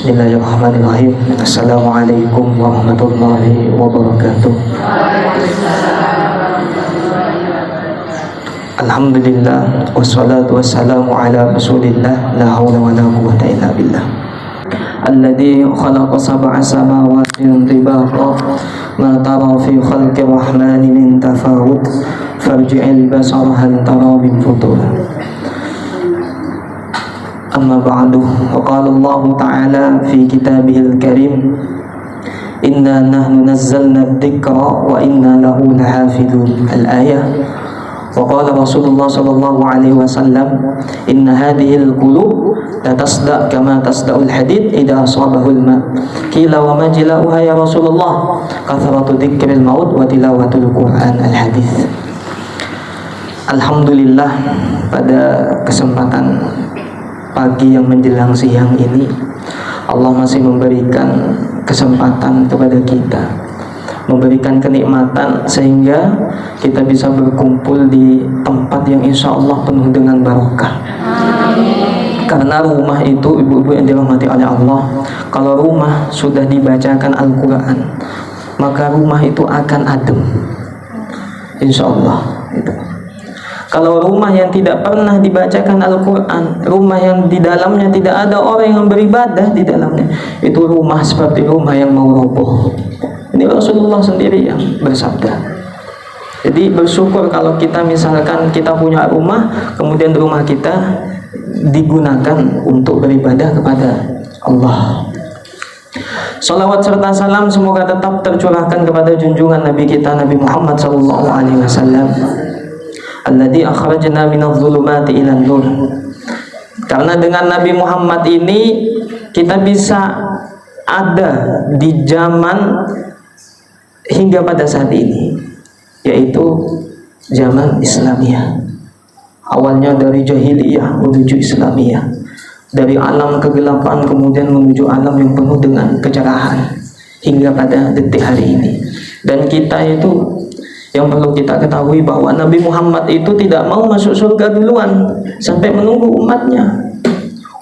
Bismillahirrahmanirrahim. Assalamualaikum warahmatullahi wabarakatuh. Alhamdulillah wassalatu wassalamu ala rasulillah la hawla wa la quwwata illa billah. Alladhi khalaqa sab'a samawatin tibaqa ma tara fi khalqi rahmani min tafawut farji'il basara hal tara min futur. Amma ba'du, wa qala Allah Ta'ala fi kitabihil karim, inna nahnu nazzalna dzikra wa inna lahu lahafidun. Al-ayah. Wa qala Rasulullah sallallahu alaihi wasallam, inna hadhil qulub la tasda' kama tasda'ul hadid idza asabahu al-ma. Qila wa ma jila'uha ya Rasulullah? Kathratu dzikril maut wa tilawatul Qur'an. Al-hadits. Alhamdulillah, pada kesempatan pagi yang menjelang siang ini Allah masih memberikan kesempatan kepada kita, memberikan kenikmatan sehingga kita bisa berkumpul di tempat yang insya Allah penuh dengan barokah. Karena rumah itu, ibu-ibu yang dirahmati oleh Allah, kalau rumah sudah dibacakan Al-Quran, maka rumah itu akan adem, insya Allah itu. Kalau rumah yang tidak pernah dibacakan Al-Quran, rumah yang di dalamnya tidak ada orang yang beribadah di dalamnya, itu rumah seperti rumah yang mau roboh. Ini Rasulullah sendiri yang bersabda. Jadi bersyukur kalau kita misalkan kita punya rumah, kemudian rumah kita digunakan untuk beribadah kepada Allah. Salawat serta salam semoga tetap tercurahkan kepada junjungan Nabi kita, Nabi Muhammad SAW, alladzi akhrajna minadh dhulumati ilan nur. Karena dengan Nabi Muhammad ini kita bisa ada di zaman hingga pada saat ini, yaitu zaman Islamiyah. Awalnya dari jahiliyah menuju Islamiyah, dari alam kegelapan kemudian menuju alam yang penuh dengan kecerahan hingga pada detik hari ini. Dan kita itu yang perlu kita ketahui bahwa Nabi Muhammad itu tidak mau masuk surga duluan sampai menunggu umatnya.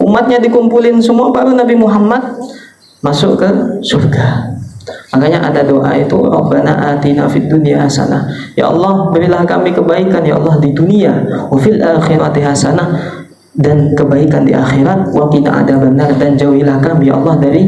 Umatnya dikumpulin semua baru Nabi Muhammad masuk ke surga. Makanya ada doa itu, Rabbana atina fid dunya hasanah. Ya Allah, berilah kami kebaikan ya Allah di dunia, wa fil akhirati hasanah, dan kebaikan di akhirat, wa qina adzabannar, dan jauhilah kami ya Allah dari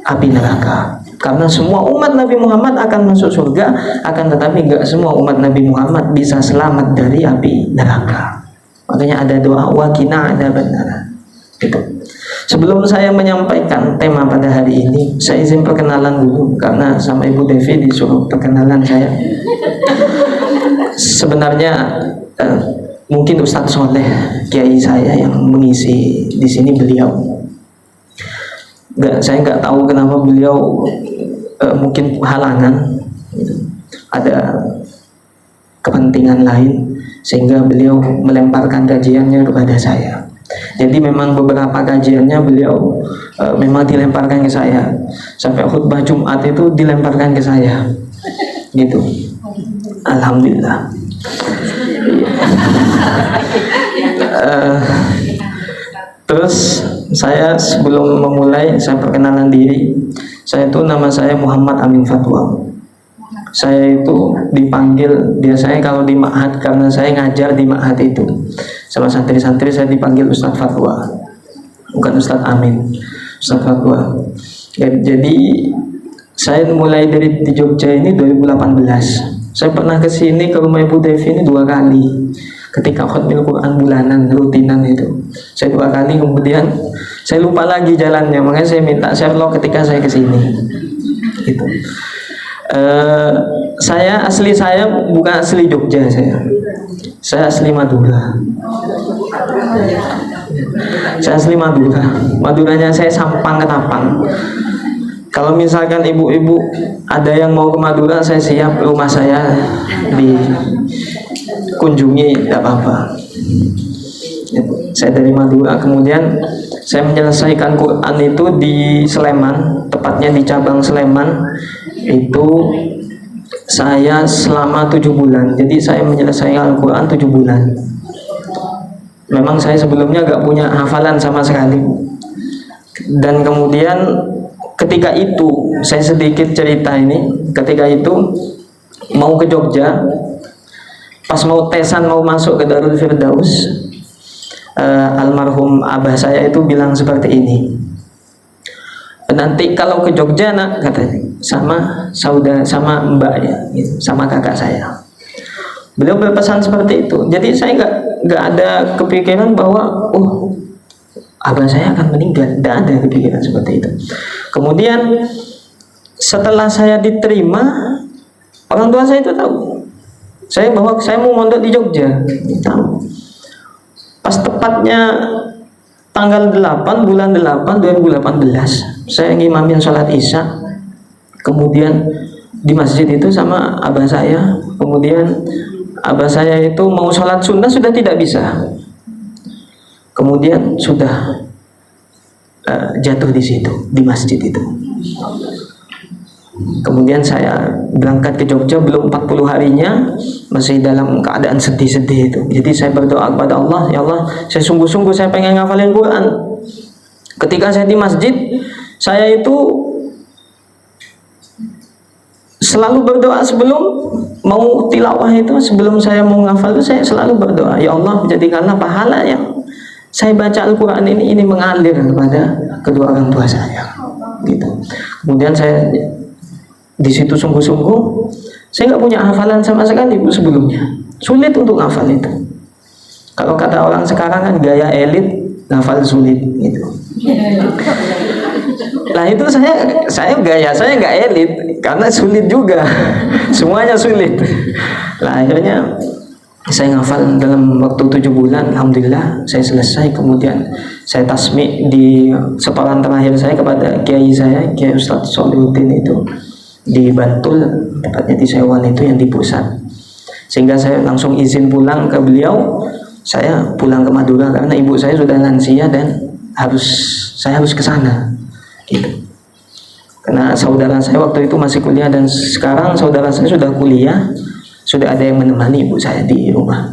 api neraka. Karena semua umat Nabi Muhammad akan masuk surga, akan tetapi enggak semua umat Nabi Muhammad bisa selamat dari api neraka. Makanya ada doa waqina adzabannar. Gitu. Sebelum saya menyampaikan tema pada hari ini, saya izin perkenalan dulu karena sama Ibu Devi disuruh perkenalan saya. Sebenarnya mungkin Ustadz Soleh, kiai saya yang mengisi di sini, beliau. Saya nggak tahu kenapa beliau mungkin halangan, ada kepentingan lain sehingga beliau melemparkan kajiannya kepada saya. Jadi memang beberapa kajiannya beliau memang dilemparkan ke saya, sampai khutbah Jumat itu dilemparkan ke saya, gitu. Alhamdulillah. Terus saya sebelum memulai, saya perkenalan diri. Saya itu nama saya Muhammad Amin Fatwa. Saya itu dipanggil biasanya kalau di ma'had, karena saya ngajar di ma'had itu sama santri-santri, saya dipanggil Ustadz Fatwa, bukan Ustadz Amin, Ustadz Fatwa. Jadi saya mulai dari di Jogja ini 2018. Saya pernah kesini ke rumah Ibu Devi ini 2 kali. Ketika khutbah Quran bulanan rutinan itu, saya 2 kali, kemudian saya lupa lagi jalannya, makanya saya minta Sherlock ketika saya kesini. Gitu. Saya bukan asli Jogja, saya asli Madura. Saya asli Madura. Maduranya saya Sampang Ketapang. Kalau misalkan ibu-ibu ada yang mau ke Madura, saya siap, rumah saya dikunjungi, tidak apa-apa. Saya dari Madura, kemudian saya menyelesaikan Quran itu di Sleman, tepatnya di cabang Sleman. Itu saya selama 7 bulan. Jadi saya menyelesaikan Al-Quran 7 bulan. Memang saya sebelumnya gak punya hafalan sama sekali. Dan kemudian ketika itu, saya sedikit cerita ini, ketika itu mau ke Jogja, pas mau tesan, mau masuk ke Darul Firdaus, almarhum abah saya itu bilang seperti ini, nanti kalau ke Jogja nak, katanya, sama saudara, sama mbak ya, gitu, sama kakak saya. Beliau berpesan seperti itu. Jadi saya nggak ada kepikiran bahwa abah saya akan meninggal, tidak ada kepikiran seperti itu. Kemudian setelah saya diterima, orang tua saya itu tahu bahwa saya mau mondok di Jogja, tahu. Pas tepatnya tanggal 8 bulan 8 2018, saya ngimamin sholat isya, kemudian di masjid itu sama abah saya. Kemudian abah saya itu mau sholat sunnah sudah tidak bisa, kemudian sudah jatuh di situ, di masjid itu. Kemudian saya berangkat ke Jogja, belum 40 harinya, masih dalam keadaan sedih-sedih itu. Jadi saya berdoa kepada Allah, ya Allah, saya sungguh-sungguh saya pengen ngafalin Quran. Ketika saya di masjid, saya itu selalu berdoa sebelum mau tilawah itu, sebelum saya mau ngafal itu, saya selalu berdoa, ya Allah, jadikanlah pahala yang saya baca Al-Quran ini mengalir kepada kedua orang tua saya, gitu. Kemudian saya di situ sungguh-sungguh, saya nggak punya hafalan sama sekali Bu sebelumnya, sulit untuk hafal itu. Kalau kata orang sekarang kan gaya elit, hafal sulit gitu. Nah itu saya gaya saya nggak elit karena sulit juga, semuanya sulit. Nah akhirnya saya ngafal dalam waktu 7 bulan, alhamdulillah saya selesai. Kemudian saya tasmi di setoran terakhir saya kepada kiai saya, Kiai Ustadz Solihuddin itu di Bantul, tepatnya di Sewan itu yang di pusat. Sehingga saya langsung izin pulang ke beliau, saya pulang ke Madura karena ibu saya sudah lansia dan saya harus ke sana gitu. Karena saudara saya waktu itu masih kuliah dan sekarang saudara saya sudah kuliah, sudah ada yang menemani ibu saya di rumah.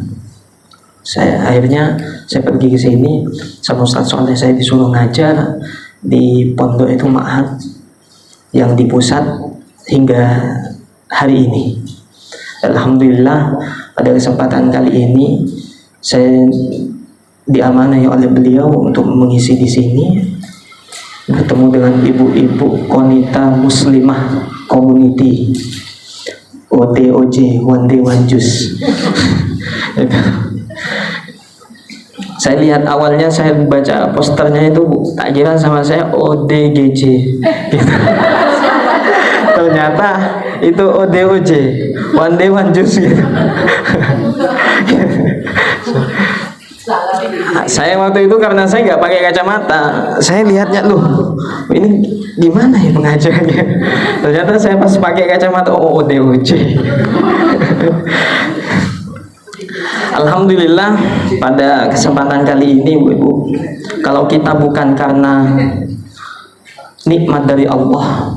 Akhirnya saya pergi ke sini sama Ustaz Soleh, saya disuruh ngajar di pondok itu Ma'had yang di pusat hingga hari ini. Alhamdulillah pada kesempatan kali ini saya diamanai oleh beliau untuk mengisi di sini, bertemu dengan ibu-ibu Konita Muslimah Community OTOJ, One Day One Juice. Saya lihat awalnya saya baca posternya itu tak kira sama saya ODGJ gitu. Ternyata itu ODOJ, One Day One Juice gitu. Saya waktu itu karena saya nggak pakai kacamata, saya lihatnya loh, ini gimana ya pengajarnya. Ternyata saya pas pakai kacamata, ODOJ. Alhamdulillah pada kesempatan kali ini Bu-ibu, kalau kita bukan karena nikmat dari Allah,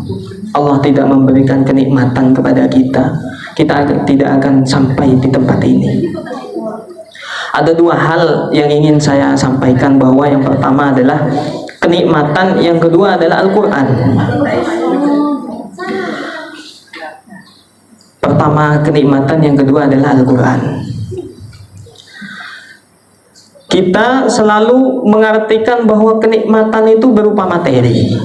Allah tidak memberikan kenikmatan kepada kita tidak akan sampai di tempat ini. Ada 2 hal yang ingin saya sampaikan, bahwa yang pertama adalah kenikmatan, yang kedua adalah Al-Quran. Pertama kenikmatan, yang kedua adalah Al-Quran. Kita selalu mengartikan bahwa kenikmatan itu berupa materi.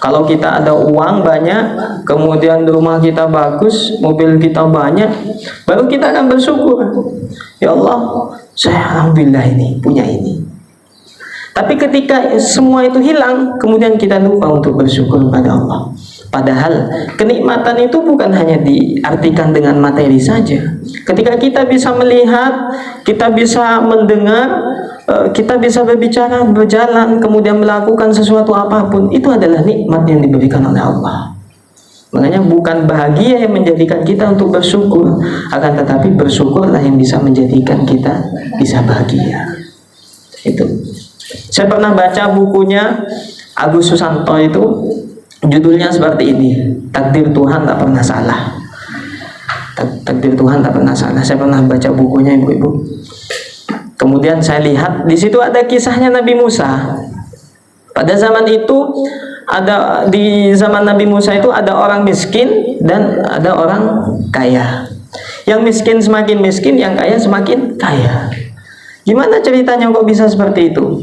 Kalau kita ada uang banyak, kemudian rumah kita bagus, mobil kita banyak, baru kita akan bersyukur. Ya Allah, saya alhamdulillah ini punya ini. Tapi ketika semua itu hilang, kemudian kita lupa untuk bersyukur kepada Allah. Padahal kenikmatan itu bukan hanya diartikan dengan materi saja. Ketika kita bisa melihat, kita bisa mendengar, kita bisa berbicara, berjalan, kemudian melakukan sesuatu apapun, itu adalah nikmat yang diberikan oleh Allah. Makanya bukan bahagia yang menjadikan kita untuk bersyukur, akan tetapi bersyukurlah yang bisa menjadikan kita bisa bahagia. Itu. Saya pernah baca bukunya Agus Susanto, itu judulnya seperti ini, Takdir Tuhan Tak Pernah Salah. Takdir Tuhan tak pernah salah. Saya pernah baca bukunya ibu-ibu. Kemudian saya lihat di situ ada kisahnya Nabi Musa. Pada zaman itu di zaman Nabi Musa itu ada orang miskin dan ada orang kaya. Yang miskin semakin miskin, yang kaya semakin kaya. Gimana ceritanya kok bisa seperti itu?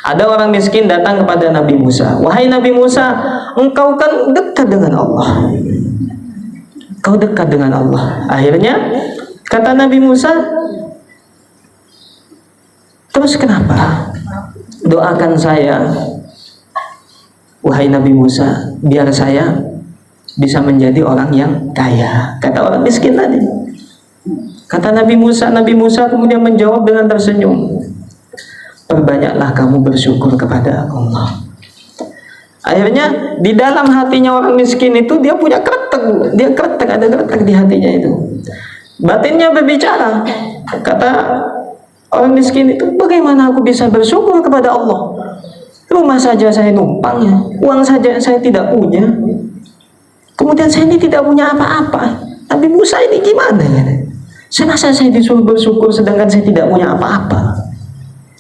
Ada orang miskin datang kepada Nabi Musa. Wahai Nabi Musa, engkau kan dekat dengan Allah. Kau dekat dengan Allah. Akhirnya kata Nabi Musa, terus kenapa? Doakan saya, wahai Nabi Musa, biar saya bisa menjadi orang yang kaya. Kata orang miskin tadi. Kata Nabi Musa kemudian menjawab dengan tersenyum, perbanyaklah kamu bersyukur kepada Allah. Akhirnya di dalam hatinya orang miskin itu dia punya kretek, ada kretek di hatinya itu. Batinnya berbicara. Kata orang miskin itu, bagaimana aku bisa bersyukur kepada Allah? Rumah saja saya numpangnya, uang saja saya tidak punya. Kemudian saya ini tidak punya apa-apa. Nabi Musa ini gimana ya? Masa saya disuruh bersyukur sedangkan saya tidak punya apa-apa?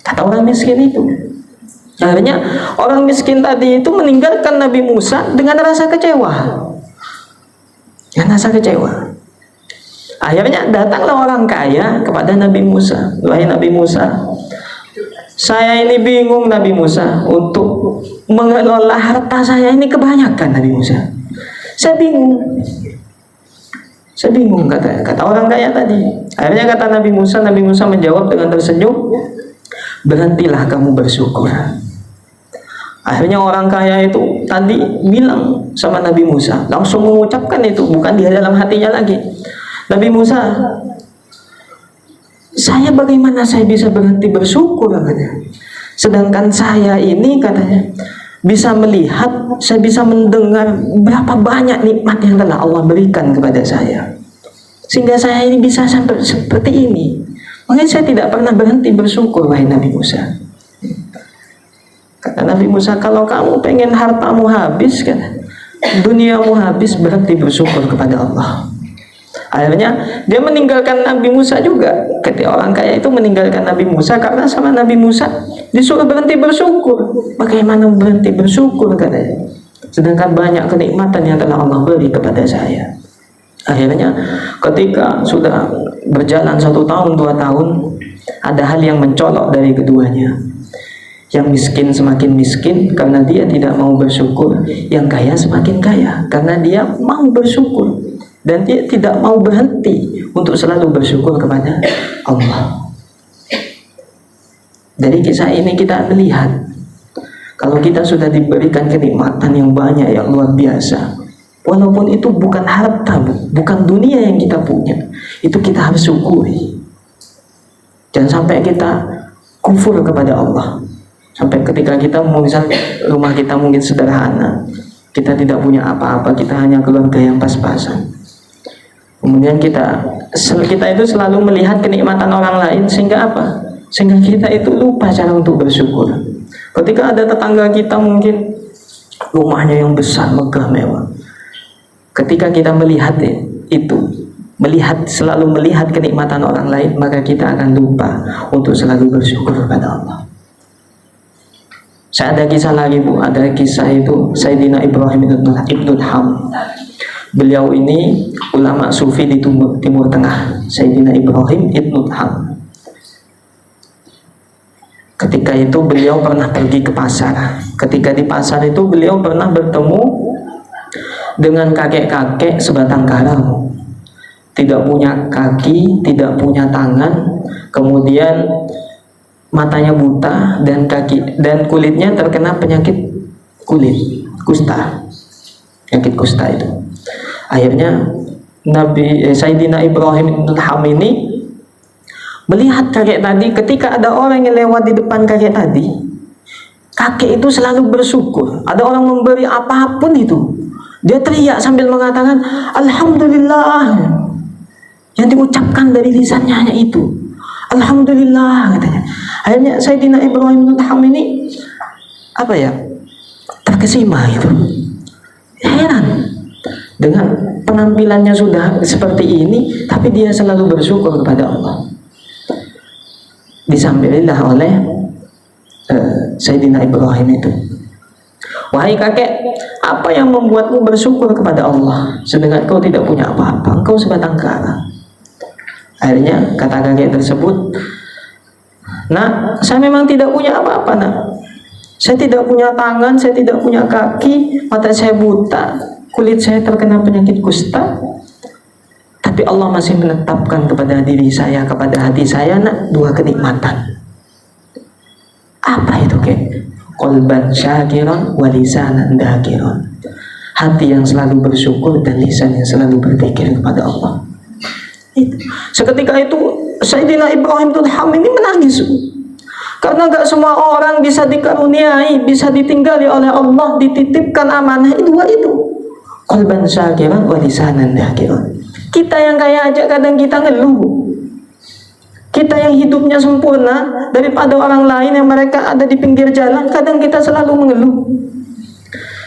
Kata orang miskin itu. Akhirnya orang miskin tadi itu meninggalkan Nabi Musa dengan rasa kecewa. Akhirnya datanglah orang kaya kepada Nabi Musa. Wahai Nabi Musa, saya ini bingung Nabi Musa untuk mengelola harta saya ini kebanyakan Nabi Musa. Saya bingung kata orang kaya tadi. Akhirnya kata Nabi Musa menjawab dengan tersenyum, berhentilah kamu bersyukur. Akhirnya orang kaya itu tadi bilang sama Nabi Musa, langsung mengucapkan itu, bukan di dalam hatinya lagi. Nabi Musa, bagaimana saya bisa berhenti bersyukur katanya. Sedangkan saya ini katanya bisa melihat, saya bisa mendengar berapa banyak nikmat yang telah Allah berikan kepada saya, sehingga saya ini bisa sampai seperti ini. Makanya saya tidak pernah berhenti bersyukur, wahai Nabi Musa. Kata Nabi Musa, kalau kamu pengen hartamu habis, kan, duniamu habis, berhenti bersyukur kepada Allah. Akhirnya dia meninggalkan Nabi Musa juga. Ketika orang kaya itu meninggalkan Nabi Musa karena sama Nabi Musa disuruh berhenti bersyukur. Bagaimana berhenti bersyukur katanya, sedangkan banyak kenikmatan yang telah Allah beri kepada saya. Akhirnya ketika sudah berjalan 1 tahun 2 tahun, ada hal yang mencolok dari keduanya. Yang miskin semakin miskin karena dia tidak mau bersyukur, yang kaya semakin kaya karena dia mau bersyukur dan dia tidak mau berhenti untuk selalu bersyukur kepada Allah. Dari kisah ini kita melihat, kalau kita sudah diberikan kenikmatan yang banyak, yang luar biasa, walaupun itu bukan harta, bukan dunia yang kita punya, itu kita harus syukuri. Jangan sampai kita kufur kepada Allah. Sampai ketika kita misalnya rumah kita mungkin sederhana, kita tidak punya apa-apa, kita hanya keluarga yang pas-pasan. Kemudian kita itu selalu melihat kenikmatan orang lain, sehingga apa? Sehingga kita itu lupa cara untuk bersyukur. Ketika ada tetangga kita mungkin rumahnya yang besar, megah, mewah, ketika kita melihat itu, selalu melihat kenikmatan orang lain, maka kita akan lupa untuk selalu bersyukur kepada Allah. Saya ada kisah lagi, Bu. Ada kisah itu Sayyidina Ibrahim Ibn Adham. Beliau ini ulama sufi di Timur Tengah. Sayyidina Ibrahim Ibn Adham. Ketika itu beliau pernah pergi ke pasar. Ketika di pasar itu beliau pernah bertemu dengan kakek-kakek sebatang kara. Tidak punya kaki, tidak punya tangan, kemudian matanya buta dan kulitnya terkena penyakit kulit, kusta. Penyakit kusta itu. Akhirnya Sayyidina Ibrahim Adham ini melihat kakek tadi. Ketika ada orang yang lewat di depan kakek tadi, kakek itu selalu bersyukur. Ada orang memberi apapun itu, dia teriak sambil mengatakan Alhamdulillah. Yang diucapkan dari lisannya hanya itu, Alhamdulillah katanya. Akhirnya Sayyidina Ibrahim Adham ini terkesima itu, heran dengan penampilannya sudah seperti ini, tapi dia selalu bersyukur kepada Allah. Disambillah oleh Sayyidina Ibrahim itu. Wahai kakek, apa yang membuatmu bersyukur kepada Allah sedangkan kau tidak punya apa-apa? Engkau sebatang kara. Akhirnya kata kakek tersebut, nak, saya memang tidak punya apa-apa, nak. Saya tidak punya tangan, saya tidak punya kaki, mata saya buta, kulit saya terkena penyakit kusta. Tapi Allah masih menetapkan kepada diri saya, kepada hati saya, nak, dua kenikmatan. Apa itu, kek? Qalban syakiran wa lisanan dhakiran. Hati yang selalu bersyukur dan lisan yang selalu berzikir kepada Allah. Seketika itu Sayyidina Ibrahim Adham ini menangis, karena gak semua orang bisa dikaruniai, bisa ditinggali oleh Allah, dititipkan amanah dua itu, qalban syakiran wa lisanan dhakiran. Kita yang kaya aja kadang kita ngeluh. Kita yang hidupnya sempurna daripada orang lain yang mereka ada di pinggir jalan, kadang kita selalu mengeluh.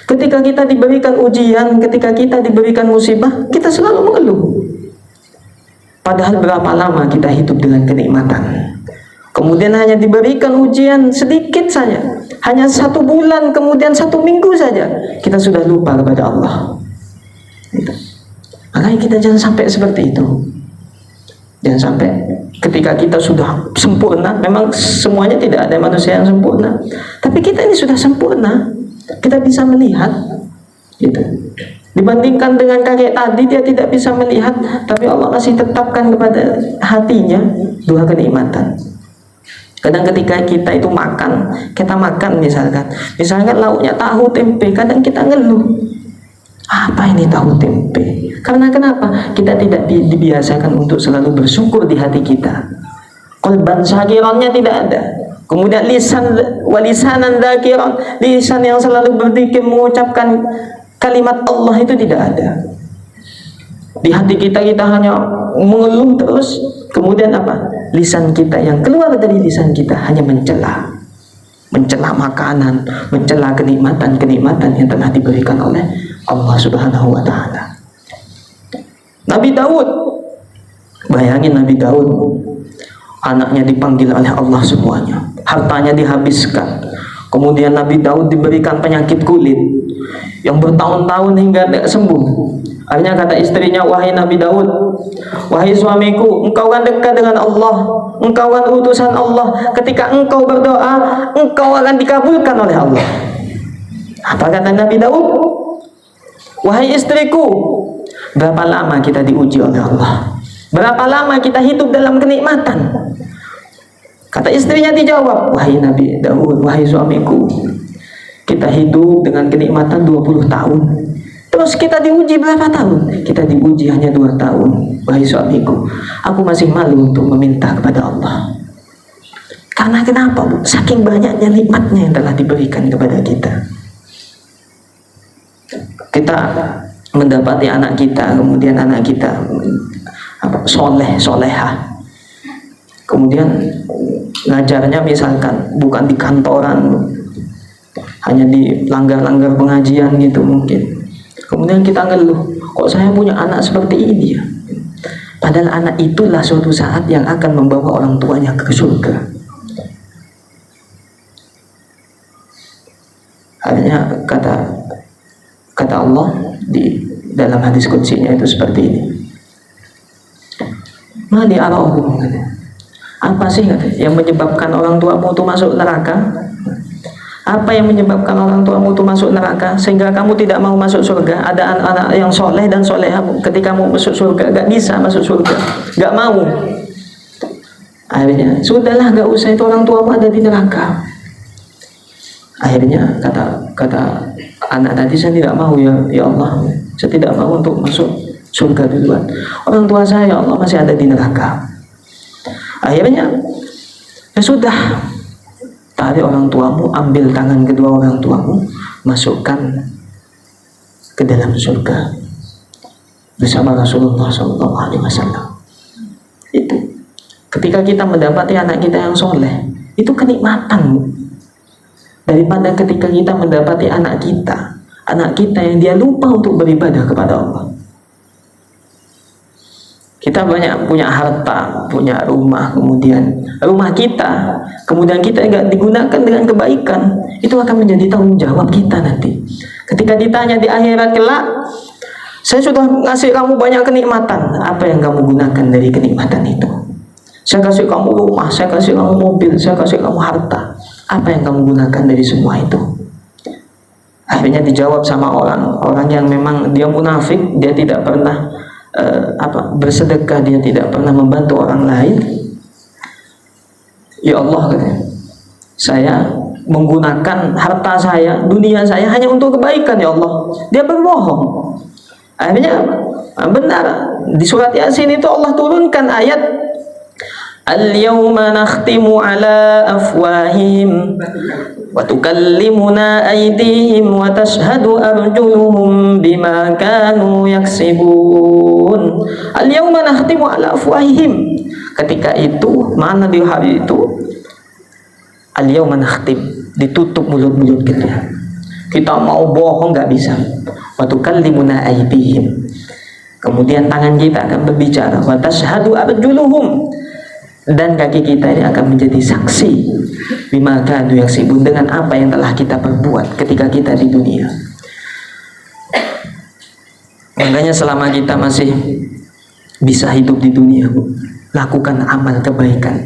Ketika kita diberikan ujian, ketika kita diberikan musibah, kita selalu mengeluh. Padahal berapa lama kita hidup dengan kenikmatan, kemudian hanya diberikan ujian sedikit saja, hanya 1 bulan, kemudian 1 minggu saja, kita sudah lupa kepada Allah. Makanya kita jangan sampai seperti itu. Jangan sampai ketika kita sudah sempurna, memang semuanya tidak ada manusia yang sempurna, tapi kita ini sudah sempurna, kita bisa melihat gitu. Dibandingkan dengan kakek tadi, dia tidak bisa melihat, tapi Allah masih tetapkan kepada hatinya dua kenikmatan. Kadang ketika kita itu makan, kita makan misalkan lauknya tahu tempe, kadang kita ngeluh, apa ini tahu tempe? Karena kenapa? Kita tidak dibiasakan untuk selalu bersyukur di hati kita. Qalban syakirannya tidak ada. Kemudian lisanan dzakiran, lisan yang selalu berzikir mengucapkan kalimat Allah itu tidak ada. Di hati kita hanya mengeluh terus. Kemudian apa? Lisan kita yang keluar dari lisan kita hanya mencela makanan, mencela kenikmatan yang telah diberikan oleh Allah Subhanahu wa ta'ala. Nabi Daud, bayangin Nabi Daud, anaknya dipanggil oleh Allah semuanya, hartanya dihabiskan, kemudian Nabi Daud diberikan penyakit kulit yang bertahun-tahun hingga tidak sembuh. Akhirnya kata istrinya, wahai Nabi Daud, wahai suamiku, engkau kan dekat dengan Allah, engkau kan utusan Allah, ketika engkau berdoa, engkau akan dikabulkan oleh Allah. Apa kata Nabi Daud? Wahai istriku, berapa lama kita diuji oleh Allah? Berapa lama kita hidup dalam kenikmatan? Kata istrinya dijawab, wahai Nabi Daud, wahai suamiku, kita hidup dengan kenikmatan 20 tahun. Terus kita diuji berapa tahun? Kita diuji hanya 2 tahun. Wahai suamiku, aku masih malu untuk meminta kepada Allah. Karena kenapa, Bu? Saking banyaknya nikmatnya yang telah diberikan kepada kita. Kita mendapati anak kita, kemudian anak kita solehah, kemudian ngajarnya misalkan bukan di kantoran, hanya di langgar-langgar pengajian gitu mungkin. Kemudian kita ngeluh, kok saya punya anak seperti ini ya? Padahal anak itulah suatu saat yang akan membawa orang tuanya ke surga. Akhirnya kata Allah di dalam hadis qudsinya itu seperti ini. Mali arahum, apa sih yang menyebabkan orang tuamu itu masuk neraka? Apa yang menyebabkan orang tuamu itu masuk neraka sehingga kamu tidak mau masuk surga? Ada anak-anak yang soleh dan solehah, ketika mau masuk surga gak bisa masuk surga, gak mau. Akhirnya sudahlah, gak usah, itu orang tuamu ada di neraka. Akhirnya kata anak tadi, saya tidak mau ya Allah, saya tidak mau untuk masuk surga duluan. Orang tua saya ya Allah masih ada di neraka. Akhirnya ya sudah, tarik orang tuamu, ambil tangan kedua orang tuamu, masukkan ke dalam surga bersama Rasulullah SAW. Itu ketika kita mendapati anak kita yang soleh, itu kenikmatan daripada ketika kita mendapati anak kita yang dia lupa untuk beribadah kepada Allah. Kita banyak punya harta, punya rumah, kemudian rumah kita, kemudian kita nggak digunakan dengan kebaikan, itu akan menjadi tanggung jawab kita nanti. Ketika ditanya di akhirat kelak, saya sudah ngasih kamu banyak kenikmatan, apa yang kamu gunakan dari kenikmatan itu? Saya kasih kamu rumah, saya kasih kamu mobil, saya kasih kamu harta, apa yang kamu gunakan dari semua itu? Akhirnya dijawab sama orang yang memang dia munafik, dia tidak pernah bersedekah, dia tidak pernah membantu orang lain. Ya Allah, katanya, saya menggunakan harta saya, dunia saya hanya untuk kebaikan, ya Allah. Dia berbohong. Akhirnya benar, di surat Yasin itu Allah turunkan ayat Al-yawma nakhtimu ala afwahihim wa tukallimuna aydihim wa tashhadu arjuluhum bima kanu yaksibun. Al-yawma nakhtimu ala afwahihim. Ketika itu, mana di hari itu? Al-yawma nakhtim, ditutup mulut-mulut kita. Kita mau bohong nggak bisa. Wa tukallimuna aydihim. Kemudian tangan kita akan berbicara. Wa tashhadu arjuluhum. Dan kaki kita ini akan menjadi saksi bima kanu yaksibun, dengan apa yang telah kita perbuat ketika kita di dunia. Makanya selama kita masih bisa hidup di dunia, Bu, lakukan amal kebaikan.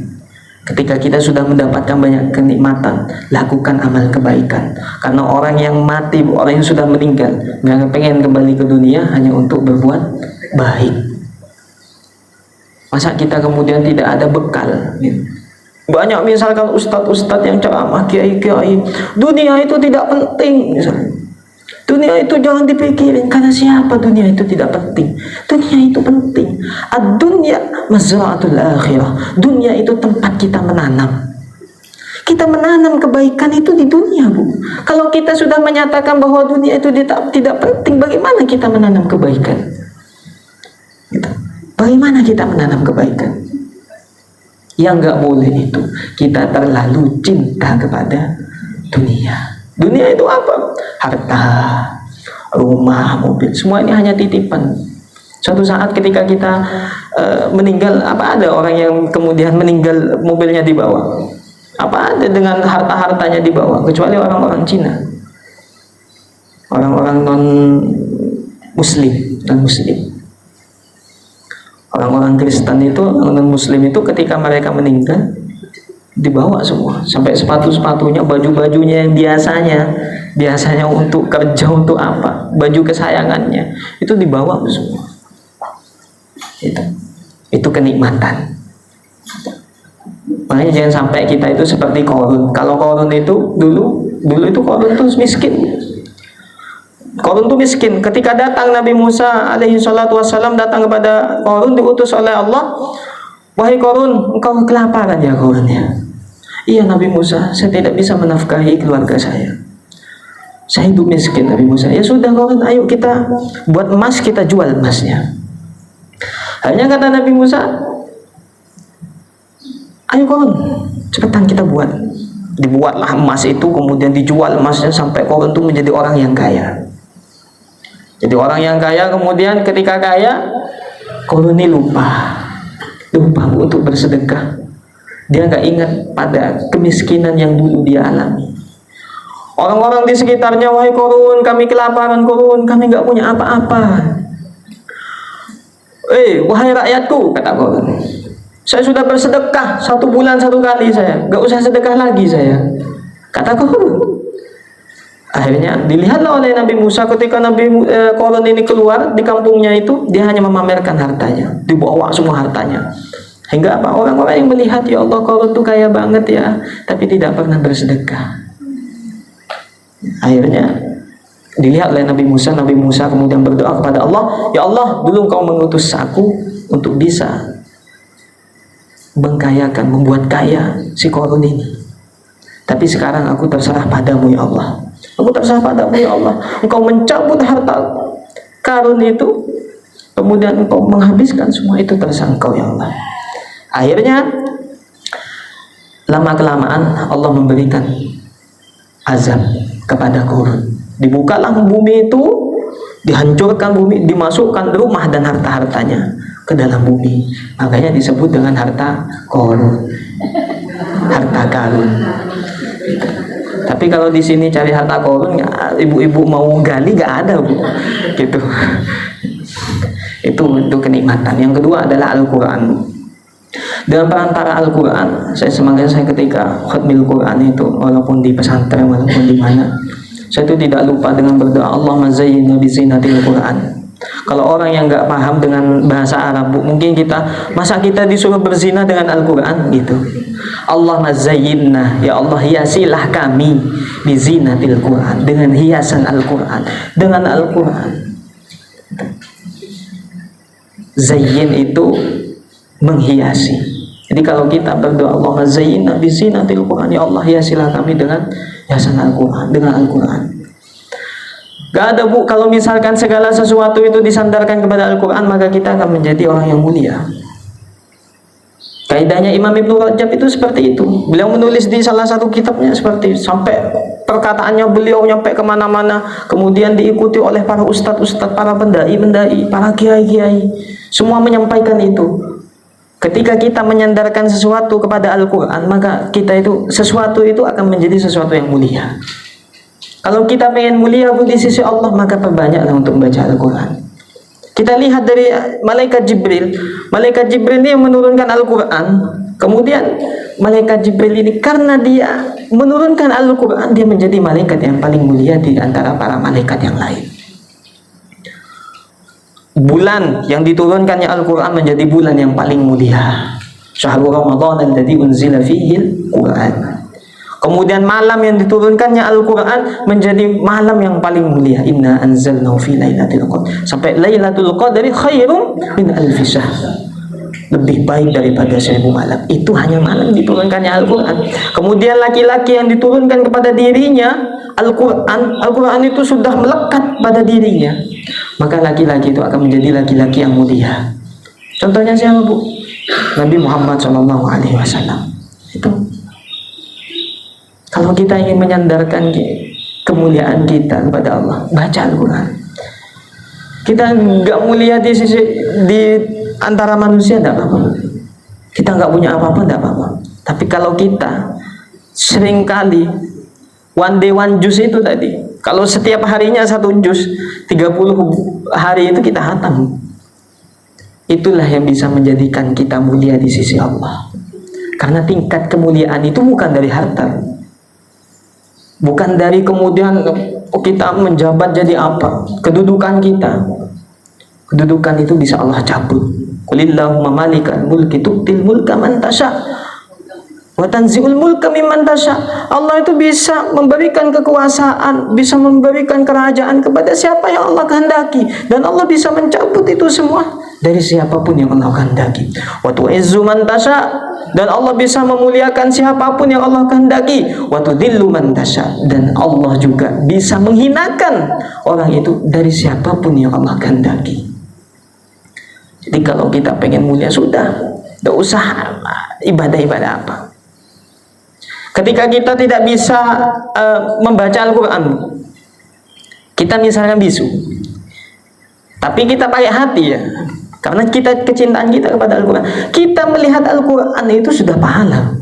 Ketika kita sudah mendapatkan banyak kenikmatan, lakukan amal kebaikan. Karena orang yang mati, orang yang sudah meninggal, nggak pengen kembali ke dunia hanya untuk berbuat baik. Masa kita kemudian tidak ada bekal gitu. Banyak misalkan ustadz-ustadz yang ceramah, kiai-kiai, dunia itu tidak penting misalnya. Dunia itu jangan dipikirin, karena siapa dunia itu tidak penting? Dunia itu penting. Ad-dunya mazra'atul akhirah. Dunia itu tempat kita menanam. Kita menanam kebaikan itu di dunia, Bu. Kalau kita sudah menyatakan bahwa dunia itu tidak penting, bagaimana kita menanam kebaikan? Gitu. Bagaimana kita menanam kebaikan? Yang nggak boleh itu kita terlalu cinta kepada dunia. Dunia itu apa? Harta, rumah, mobil, semua ini hanya titipan. Suatu saat ketika kita meninggal, apa ada orang yang kemudian meninggal mobilnya dibawa? Apa ada dengan harta-hartanya dibawa? Kecuali orang-orang Cina, orang-orang non-muslim dan muslim. Orang-orang Kristen itu, non Muslim itu ketika mereka meninggal dibawa semua, sampai sepatu-sepatunya, baju-bajunya yang biasanya untuk kerja, untuk apa, baju kesayangannya itu dibawa semua. Itu kenikmatan. Makanya jangan sampai kita itu seperti Qarun. Kalau Qarun itu dulu itu Qarun itu miskin. Qarun itu miskin. Ketika datang Nabi Musa alaihi salatu wassalam datang kepada Qarun, diutus oleh Allah, wahai Qarun, engkau kelaparan ya Qarun ya? Iya Nabi Musa, saya tidak bisa menafkahi keluarga saya. Saya hidup miskin Nabi Musa. Ya sudah Qarun, ayo kita buat emas, kita jual emasnya. Hanya kata Nabi Musa, ayo Qarun, cepetan kita buat. Dibuatlah emas itu, kemudian dijual emasnya sampai Qarun itu menjadi orang yang kaya. Jadi orang yang kaya, kemudian ketika kaya, Qarun ini lupa untuk bersedekah. Dia nggak ingat pada kemiskinan yang dulu dia alami. Orang-orang di sekitarnya, wahai Qarun, kami kelaparan Qarun, kami nggak punya apa-apa. Wahai rakyatku, kata Qarun, saya sudah bersedekah 1 bulan 1 kali, saya nggak usah sedekah lagi saya, kata Qarun. Akhirnya dilihatlah oleh Nabi Musa ketika Qarun ini keluar di kampungnya itu, dia hanya memamerkan hartanya, dibawa semua hartanya. Hingga apa? Orang-orang yang melihat, ya Allah, Qarun itu kaya banget ya, tapi tidak pernah bersedekah. Akhirnya dilihat oleh Nabi Musa kemudian berdoa kepada Allah, ya Allah, dulu Engkau mengutus aku untuk bisa mengkayakan, membuat kaya si Qarun ini. Tapi sekarang aku terserah padamu ya Allah. Aku terserah padamu ya Allah. Engkau mencabut harta Qarun itu, kemudian Engkau menghabiskan semua itu, terserah Engkau ya Allah. Akhirnya lama-kelamaan Allah memberikan azab kepada Qarun. Dibukalah bumi itu, dihancurkan bumi, dimasukkan rumah dan harta-hartanya. ke dalam bumi. Makanya disebut dengan harta korun, harta karun. Tapi kalau di sini cari harta korun, ya, ibu-ibu mau gali nggak ada, Bu. Gitu. Itu kenikmatan. Yang kedua adalah Al-Quran. Dengan perantara Al-Quran, semangat saya ketika khatmil Quran itu, walaupun di pesantren, walaupun di mana, saya itu tidak lupa dengan berdoa, Allahumma zayyinna bizinatil Quran. Kalau orang yang nggak paham dengan bahasa Arab, mungkin masa kita disuruh berzina dengan Al-Quran gitu. Allahumma zayyinna, ya Allah hiasilah kami bizinatil Quran, dengan hiasan Al-Quran, dengan Al-Quran. Zayyin itu menghiasi. Jadi kalau kita berdoa Allahumma zayyinna bizinatil Quran, ya Allah hiasilah kami dengan hiasan Al-Quran, dengan Al-Quran. Gak ada, Bu, kalau misalkan segala sesuatu itu disandarkan kepada Al-Quran, maka kita akan menjadi orang yang mulia. Kaidahnya Imam Ibnu Rajab itu seperti itu. Beliau menulis di salah satu kitabnya seperti sampai perkataannya beliau nyampe kemana-mana, kemudian diikuti oleh para ustadz-ustadz, para pendai-pendai, para kiai-kiai, semua menyampaikan itu. Ketika kita menyandarkan sesuatu kepada Al-Quran, maka kita itu sesuatu itu akan menjadi sesuatu yang mulia. Kalau kita pengen mulia pun di sisi Allah, maka perbanyaklah untuk membaca Al-Quran. Kita lihat dari malaikat Jibril. Malaikat Jibril ini yang menurunkan Al-Quran. Kemudian malaikat Jibril ini karena dia menurunkan Al-Quran, dia menjadi malaikat yang paling mulia di antara para malaikat yang lain. Bulan yang diturunkannya Al-Quran menjadi bulan yang paling mulia. Syahrul Ramadan alladzi unzila fihi Al-Quran. Kemudian malam yang diturunkannya Al-Quran menjadi malam yang paling mulia. Inna anzalnahu fi lailatul qadr. Sampai lailatul qadri khairum min alfi syahr. Lebih baik daripada 1000 malam. Itu hanya malam diturunkannya Al-Quran. Kemudian laki-laki yang diturunkan kepada dirinya Al-Quran, Al-Quran itu sudah melekat pada dirinya, maka laki-laki itu akan menjadi laki-laki yang mulia. Contohnya siapa, Bu? Nabi Muhammad SAW. Itu. Kalau kita ingin menyandarkan kemuliaan kita kepada Allah, baca Al-Quran. Kita nggak mulia di antara manusia, tidak apa-apa. Kita nggak punya apa-apa, tidak apa-apa. Tapi kalau kita seringkali one day one juz itu tadi, kalau setiap harinya 1 juz, 30 hari itu kita hatam. Itulah yang bisa menjadikan kita mulia di sisi Allah. Karena tingkat kemuliaan itu bukan dari harta. Bukan dari kemudian kita menjabat jadi apa, kedudukan kita. Kedudukan itu bisa Allah cabut. Qulillahumma malikal mulki tu'til mulka man tasha wa tanzi'ul mulka mimman tasha. Allah itu bisa memberikan kekuasaan, bisa memberikan kerajaan kepada siapa yang Allah kehendaki, dan Allah bisa mencabut itu semua dari siapapun yang Allah kehendaki. Wa tu'izzu man tasha, dan Allah bisa memuliakan siapapun yang Allah kehendaki. Wa tudhillu man tasha, dan Allah juga bisa menghinakan orang itu dari siapapun yang Allah kehendaki. Jadi kalau kita pengen mulia, sudah, tidak usah ibadah-ibadah apa. Ketika kita tidak bisa membaca Al-Quran, kita misalnya bisu, tapi kita pakai hati ya, karena kecintaan kita kepada Al-Quran, kita melihat Al-Quran itu sudah pahala.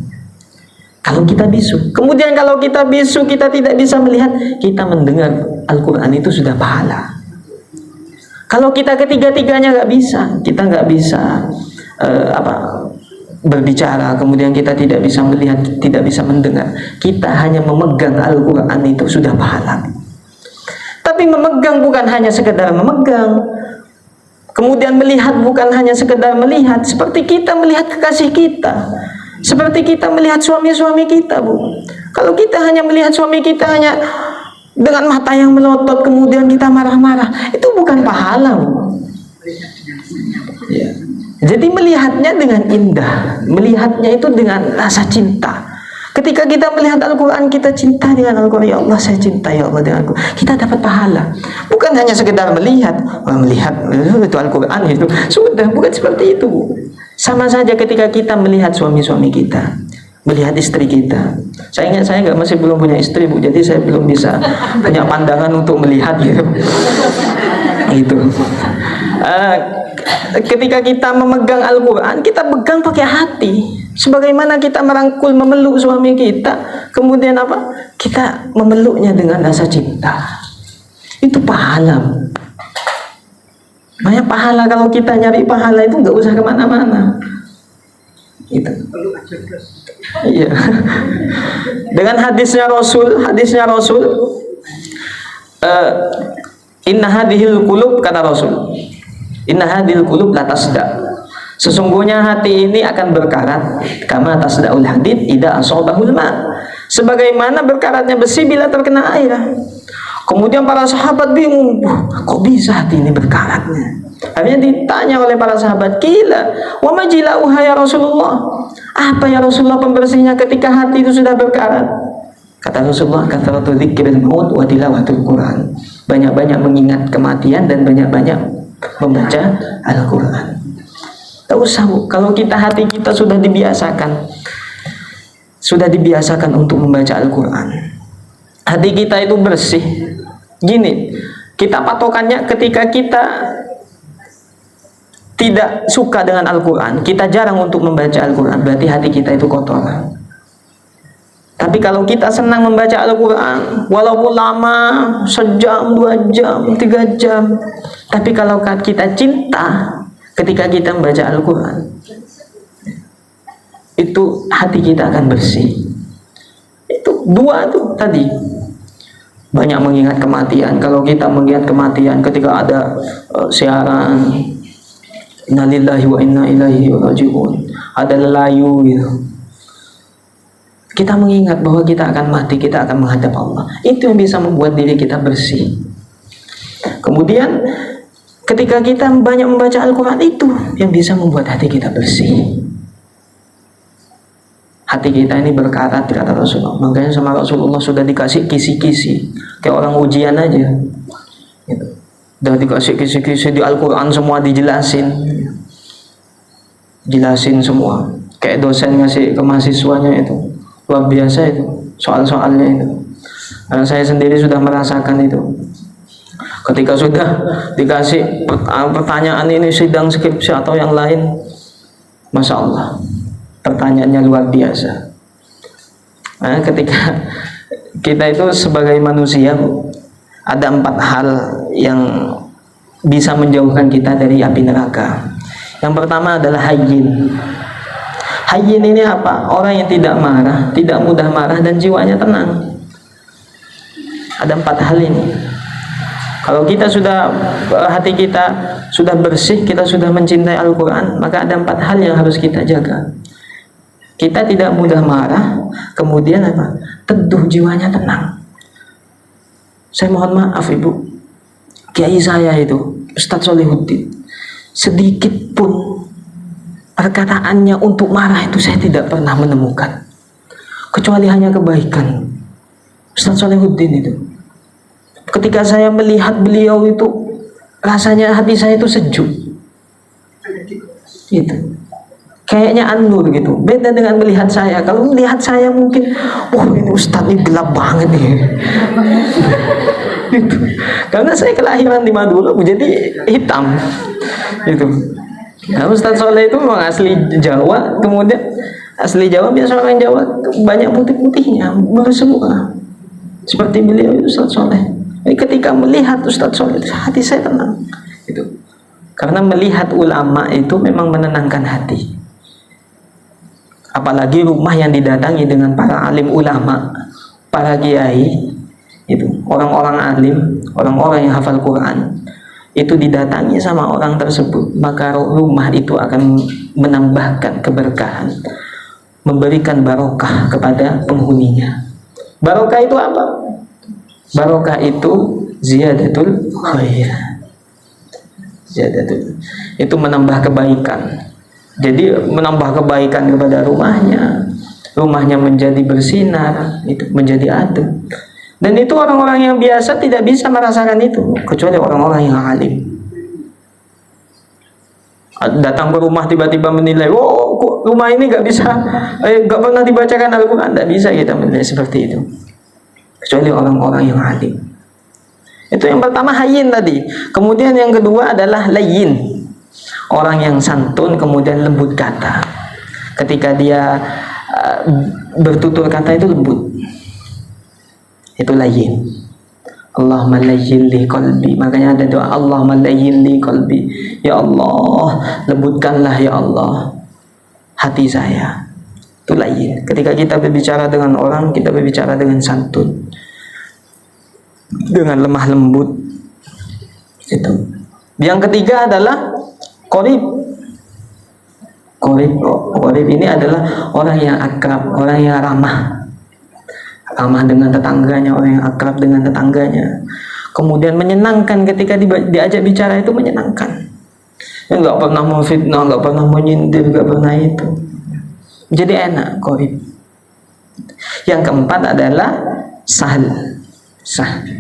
Kalau kita bisu, kemudian kalau kita bisu kita tidak bisa melihat, kita mendengar Al-Quran itu sudah pahala. Kalau kita ketiga-tiganya nggak bisa, kita nggak bisa berbicara, kemudian kita tidak bisa melihat, tidak bisa mendengar, kita hanya memegang Al-Quran itu sudah pahala. Tapi memegang bukan hanya sekedar memegang, kemudian melihat bukan hanya sekedar melihat, seperti kita melihat kekasih kita, seperti kita melihat suami-suami kita, Bu. Kalau kita hanya melihat suami kita hanya dengan mata yang melotot, kemudian kita marah-marah, itu bukan pahala, Bu. Ya. Jadi melihatnya dengan indah, melihatnya itu dengan rasa cinta. Ketika kita melihat Al-Quran, kita cinta dengan Al-Quran. Ya Allah, saya cinta ya Allah dengan Al-Quran. Kita dapat pahala. Bukan hanya sekedar melihat itu Al-Quran itu sudah, bukan seperti itu, Bu. Sama saja ketika kita melihat suami-suami kita, melihat istri kita. Saya ingat saya masih belum punya istri, Bu, jadi saya belum bisa punya pandangan untuk melihat gitu. Itu. ketika kita memegang Al-Quran, kita pegang pakai hati. Sebagaimana kita merangkul, memeluk suami kita, kemudian apa? Kita memeluknya dengan rasa cinta. Itu pahala. Banyak pahala. Kalau kita nyari pahala itu nggak usah kemana-mana. Itu. Iya. Dengan hadisnya Rasul, inna hadhil qulub, kata Rasul, inna hadhil qulub la tasda. Sesungguhnya hati ini akan berkarat, kama tasdaul hadid idza asabahul ma. Sebagaimana berkaratnya besi bila terkena air. Kemudian para sahabat bingung, kok bisa hati ini berkaratnya? Akhirnya ditanya oleh para sahabat, "Qila wa ma jilauha ya Rasulullah?" Apa ya Rasulullah pembersihnya ketika hati itu sudah berkarat? Kata Rasulullah, kathratu dzikril maut wa tilawatul Quran. Banyak-banyak mengingat kematian dan banyak-banyak membaca Al-Quran. Tak usah, Bu. Kalau hati kita sudah dibiasakan untuk membaca Al-Quran, hati kita itu bersih. Gini, kita patokannya ketika kita tidak suka dengan Al-Quran, kita jarang untuk membaca Al-Quran, berarti hati kita itu kotor. Tapi kalau kita senang membaca Al-Quran, walaupun lama, sejam, 2 jam, 3 jam, tapi kalau kita cinta ketika kita membaca Al-Quran, itu hati kita akan bersih. Itu dua tuh tadi. Banyak mengingat kematian. Kalau kita mengingat kematian ketika ada siaran inna lillahi wa inna ilaihi raji'un, ada lelayu gitu, kita mengingat bahwa kita akan mati, kita akan menghadap Allah. Itu yang bisa membuat diri kita bersih. Kemudian ketika kita banyak membaca Al-Quran, itu yang bisa membuat hati kita bersih. Hati kita ini berkarat, kata Rasulullah. Makanya sama Rasulullah sudah dikasih kisi-kisi, kayak orang ujian aja gitu. Udah dikasih kisi-kisi di Al-Quran, semua dijelasin semua. Kayak dosen ngasih ke mahasiswanya itu luar biasa itu soal-soalnya itu. Karena saya sendiri sudah merasakan itu. Ketika sudah dikasih pertanyaan ini sidang skripsi atau yang lain, Masya Allah, pertanyaannya luar biasa. Nah, ketika kita itu sebagai manusia, ada 4 hal yang bisa menjauhkan kita dari api neraka. Yang pertama adalah hayyin. Hayyin ini apa? Orang yang tidak marah, tidak mudah marah, dan jiwanya tenang. Ada 4 hal ini. Kalau kita sudah, hati kita sudah bersih, kita sudah mencintai Al-Quran, maka ada 4 hal yang harus kita jaga. Kita tidak mudah marah, kemudian apa? Teduh, jiwanya tenang. Saya mohon maaf Ibu, kiai saya itu Ustadz Solihuddin, sedikit pun perkataannya untuk marah itu saya tidak pernah menemukan, kecuali hanya kebaikan. Ustadz Solihuddin itu, ketika saya melihat beliau itu, rasanya hati saya itu sejuk gitu, kayaknya an-nur gitu. Beda dengan melihat saya. Kalau melihat saya mungkin, ini Ustadz ini gelap banget nih gitu. Karena saya kelahiran di Madura, jadi hitam gitu. Nah, Ustadz Soleh itu memang asli Jawa. Kemudian asli Jawa, biasa orang Jawa banyak putih-putihnya, baru semua seperti beliau itu Ustadz Soleh. Jadi ketika melihat Ustadz Soleh, hati saya tenang gitu. Karena melihat ulama itu memang menenangkan hati. Apalagi rumah yang didatangi dengan para alim ulama, para kiai, itu orang-orang alim, orang-orang yang hafal Quran, itu didatangi sama orang tersebut, maka rumah itu akan menambahkan keberkahan, memberikan barokah kepada penghuninya. Barokah itu apa? Barokah itu ziyadatul khair. Ziyadatul, itu menambah kebaikan. Jadi menambah kebaikan kepada rumahnya menjadi bersinar, itu menjadi adem. Dan itu orang-orang yang biasa tidak bisa merasakan itu, kecuali orang-orang yang alim. Datang ke rumah tiba-tiba menilai, kok rumah ini nggak pernah dibacakan Al-Quran, nggak bisa kita menilai seperti itu, kecuali orang-orang yang alim. Itu yang pertama hayyin tadi. Kemudian yang kedua adalah layyin. Orang yang santun kemudian lembut kata. Ketika dia bertutur kata itu lembut. Itu layyin. Allahumma layyin li qalbi. Makanya ada doa Allahumma layyin li qalbi. Ya Allah, lembutkanlah ya Allah hati saya. Itu layyin. Ketika kita berbicara dengan orang, kita berbicara dengan santun, dengan lemah lembut. Itu. Yang ketiga adalah qarib. Qarib ini adalah orang yang akrab, orang yang ramah dengan tetangganya, orang yang akrab dengan tetangganya. Kemudian menyenangkan ketika diajak bicara itu menyenangkan. Nggak pernah mau fitnah, nggak pernah mau nyindir, nggak pernah itu. Jadi enak qarib. Yang keempat adalah sahl.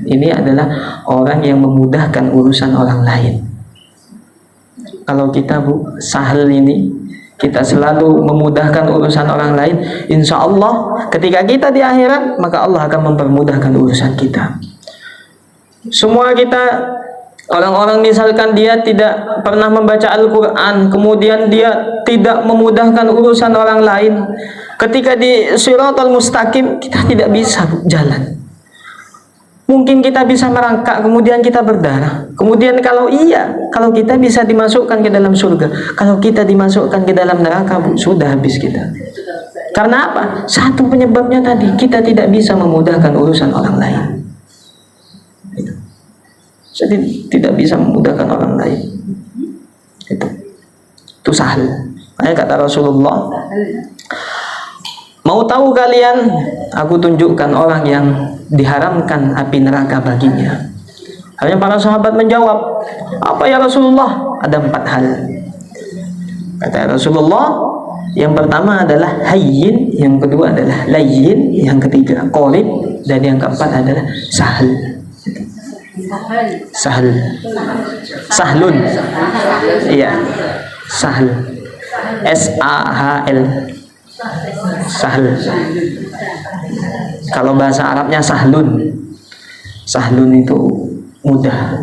Ini adalah orang yang memudahkan urusan orang lain. Kalau kita sahl ini, kita selalu memudahkan urusan orang lain, insya Allah ketika kita di akhirat, maka Allah akan mempermudahkan urusan kita. Semua kita, orang-orang misalkan dia tidak pernah membaca Al-Quran, kemudian dia tidak memudahkan urusan orang lain, ketika di Shiratal Mustaqim kita tidak bisa jalan. Mungkin kita bisa merangkak, kemudian kita berdarah. Kemudian kalau kita bisa dimasukkan ke dalam surga, kalau kita dimasukkan ke dalam neraka, sudah habis kita. Karena apa? Satu penyebabnya tadi, kita tidak bisa memudahkan urusan orang lain. Jadi tidak bisa memudahkan orang lain. Itu sahl. Makanya kata Rasulullah, mau tahu kalian, aku tunjukkan orang yang diharamkan api neraka baginya. Hanya para sahabat menjawab, apa ya Rasulullah? Ada 4 hal. Kata Rasulullah, yang pertama adalah hayyin, yang kedua adalah layyin, yang ketiga qarib, dan yang keempat adalah sahl. Sahlun. Iya, sahl. S-A-H-L. Sahl. Kalau bahasa Arabnya sahlun. Sahlun itu mudah.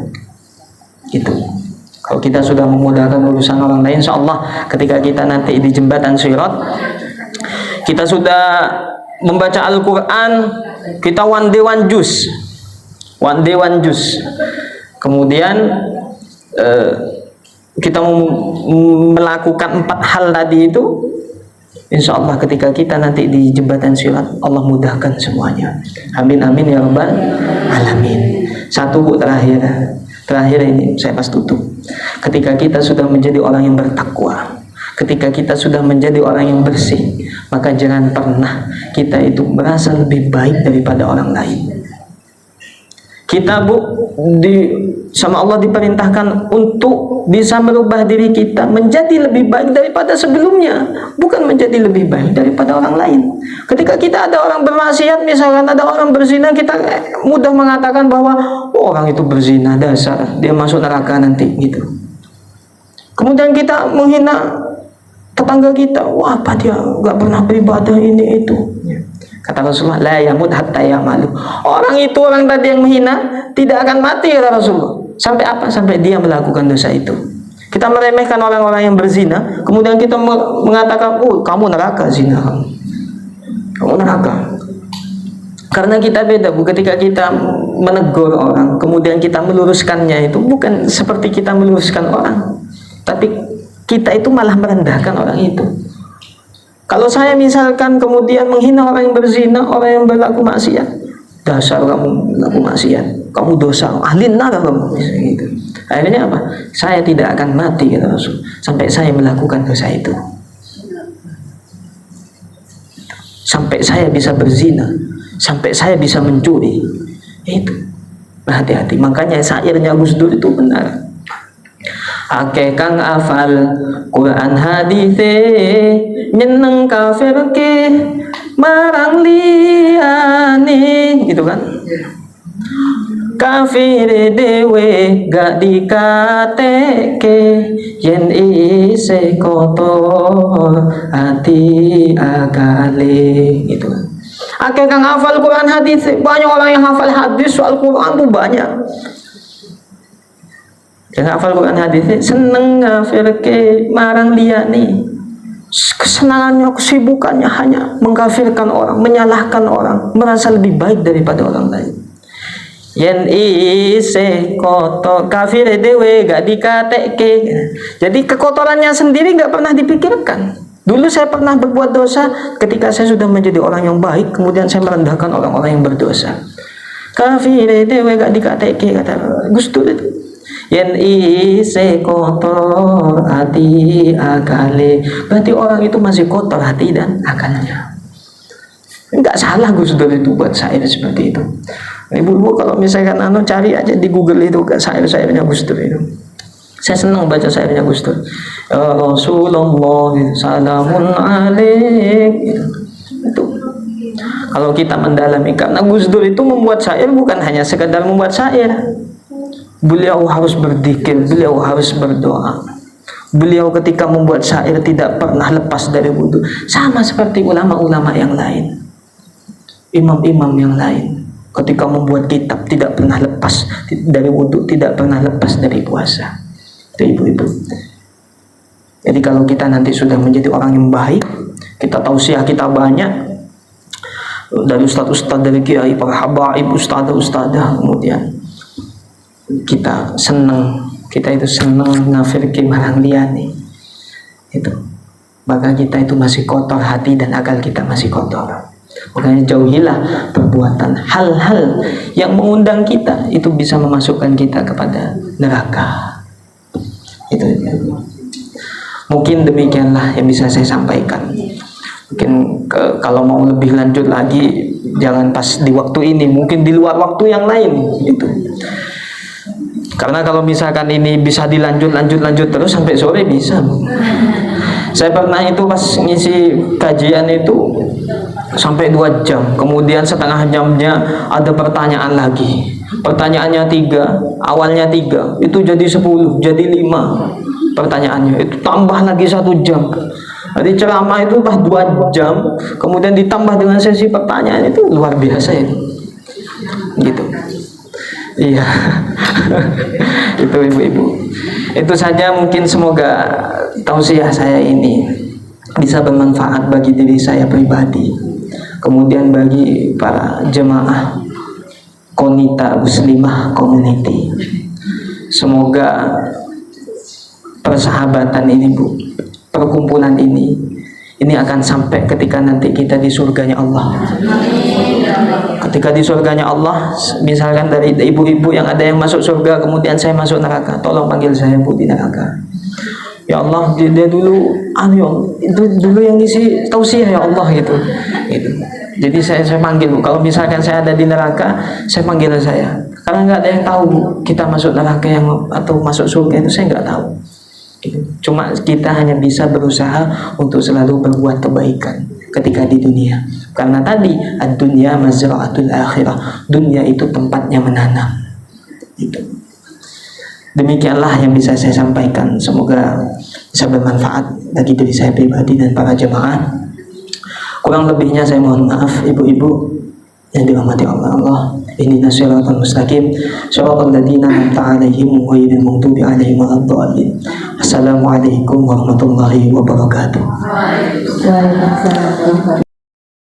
Itu. Kalau kita sudah memudahkan urusan orang lain, insyaallah ketika kita nanti di jembatan Sirat, kita sudah membaca Al-Quran, kita one day one juz. Kemudian kita melakukan 4 hal tadi itu, insya Allah ketika kita nanti di jembatan Sirat, Allah mudahkan semuanya. Amin amin ya rabbal alamin. Satu terakhir ini saya pas tutup. Ketika kita sudah menjadi orang yang bertakwa, ketika kita sudah menjadi orang yang bersih, maka jangan pernah kita itu merasa lebih baik daripada orang lain. Kita sama Allah diperintahkan untuk bisa merubah diri kita menjadi lebih baik daripada sebelumnya, bukan menjadi lebih baik daripada orang lain. Ketika kita ada orang bermaksiat, misalkan ada orang berzina, kita mudah mengatakan bahwa orang itu berzina, dasar dia masuk neraka nanti gitu. Kemudian kita menghina tetangga kita, wah apa dia nggak pernah beribadah ini itu. Kata Rasulullah, la yamut hatta yamalu. Orang itu, orang tadi yang menghina, tidak akan mati, kata Rasulullah. Sampai apa? Sampai dia melakukan dosa itu. Kita meremehkan orang-orang yang berzina, kemudian kita mengatakan, oh kamu neraka zina, kamu neraka. Karena kita beda, Bu. Ketika kita menegur orang, kemudian kita meluruskannya, itu bukan seperti kita meluruskan orang, tapi kita itu malah merendahkan orang itu. Kalau saya misalkan kemudian menghina orang yang berzina, orang yang berlaku maksiat, dasar kamu berlaku maksiat, kamu dosa, ahli neraka kamu, gitu. Akhirnya apa? Saya tidak akan mati, kata Rasul, sampai saya melakukan dosa itu, sampai saya bisa berzina, sampai saya bisa mencuri. Itu hati-hati. Makanya syairnya Gus Dur itu benar. Akeh kang afal Quran hadithe nyeneng kafir ke marang liyane, gitu kan. Kafir dewe gak dikateke yen isih kotor hati akale, gitu kan. Akeh kang hafal Quran hadis, banyak orang yang hafal hadis soal Quran tuh banyak. Yang hafal Quran hadisnya seneng ngafirke marang liyane. Kesenangannya, kesibukannya hanya mengkafirkan orang, menyalahkan orang, merasa lebih baik daripada orang lain. Yen ise kotor kafir dewe gak dikateke. Jadi kekotorannya sendiri gak pernah dipikirkan. Dulu saya pernah berbuat dosa, ketika saya sudah menjadi orang yang baik, kemudian saya merendahkan orang-orang yang berdosa. Kafir dewe gak dikateke, kata Gus Dur itu. Yen ise kotor hati akale, berarti orang itu masih kotor hati dan akalnya. Enggak salah Gus Dur itu buat syair seperti itu. Ibu-ibu kalau misalkan cari aja di Google itu syair-syairnya Gus Dur itu. Saya senang baca syairnya Gus Dur. Ya Rasulullah salamun alaik. Itu. Kalau kita mendalami, karena Gus Dur itu membuat syair bukan hanya sekedar membuat syair. Beliau harus berzikir, beliau harus berdoa. Beliau ketika membuat syair tidak pernah lepas dari wudu. Sama seperti ulama-ulama yang lain, imam-imam yang lain. Ketika membuat kitab tidak pernah lepas dari wudu, tidak pernah lepas dari puasa. Itu ibu-ibu. Jadi kalau kita nanti sudah menjadi orang yang baik, kita tausiah kita banyak dari ustaz-ustaz, dari kiai, para habaib, ustazah, kemudian kita senang, kita itu senang ngafirki marang liyane itu, maka kita itu masih kotor hati dan akal kita masih kotor. Makanya jauhilah perbuatan hal-hal yang mengundang kita itu bisa memasukkan kita kepada neraka. Itu mungkin demikianlah yang bisa saya sampaikan. Mungkin kalau mau lebih lanjut lagi jangan pas di waktu ini, mungkin di luar waktu yang lain gitu. Karena kalau misalkan ini bisa dilanjut terus sampai sore bisa. Saya pernah itu pas ngisi kajian itu sampai 2 jam, kemudian setengah jamnya ada pertanyaan lagi. Pertanyaannya 3, awalnya 3, itu jadi 10, jadi 5 pertanyaannya. Itu tambah lagi 1 jam. Jadi ceramah itu pas 2 jam, kemudian ditambah dengan sesi pertanyaan, itu luar biasa itu. Gitu. Iya. Itu ibu-ibu. Itu saja, mungkin semoga tausiah saya ini bisa bermanfaat bagi diri saya pribadi, kemudian bagi para jemaah Konita Muslimah Community. Semoga persahabatan ini, Bu, perkumpulan ini akan sampai ketika nanti kita di surganya Allah. Ketika di surganya Allah, misalkan dari ibu-ibu yang ada yang masuk surga, kemudian saya masuk neraka, tolong panggil saya, Bu, di neraka. Ya Allah, dia dulu itu dulu yang ngisi tausiah ya Allah gitu. Jadi saya panggil, Bu. Kalau misalkan saya ada di neraka, saya panggil saya. Karena nggak ada yang tahu, Bu, kita masuk neraka atau masuk surga itu saya nggak tahu. Cuma kita hanya bisa berusaha untuk selalu berbuat kebaikan ketika di dunia. Karena tadi ad-dunya mazra'atul akhirah, dunia itu tempatnya menanam. Gitu. Demikianlah yang bisa saya sampaikan. Semoga bisa bermanfaat bagi diri saya pribadi dan para jemaah. Kurang lebihnya saya mohon maaf, ibu-ibu yang dirahmati Allah. Ihdinas siratal mustaqim, siratal ladzina an'amta 'alaihim ghairil maghdubi 'alaihim waladdallin. Assalamualaikum warahmatullahi wabarakatuh. Waalaikumsalam.